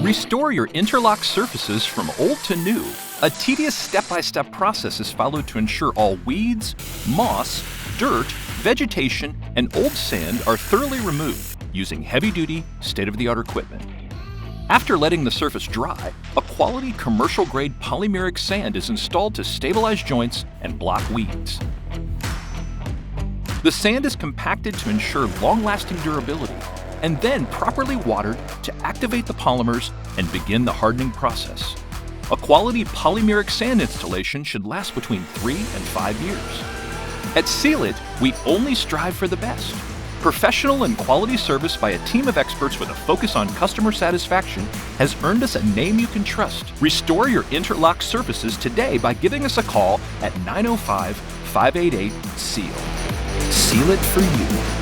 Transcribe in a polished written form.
Restore your interlock surfaces from old to new. A tedious step-by-step process is followed to ensure all weeds, moss, dirt, vegetation, and old sand are thoroughly removed using heavy-duty, state-of-the-art equipment. After letting the surface dry, a quality commercial-grade polymeric sand is installed to stabilize joints and block weeds. The sand is compacted to ensure long-lasting durability, and then properly watered to activate the polymers and begin the hardening process. A quality polymeric sand installation should last between 3 and 5 years. At Seal It, we only strive for the best. Professional and quality service by a team of experts with a focus on customer satisfaction has earned us a name you can trust. Restore your interlock surfaces today by giving us a call at 905-588-SEAL. Seal it for you.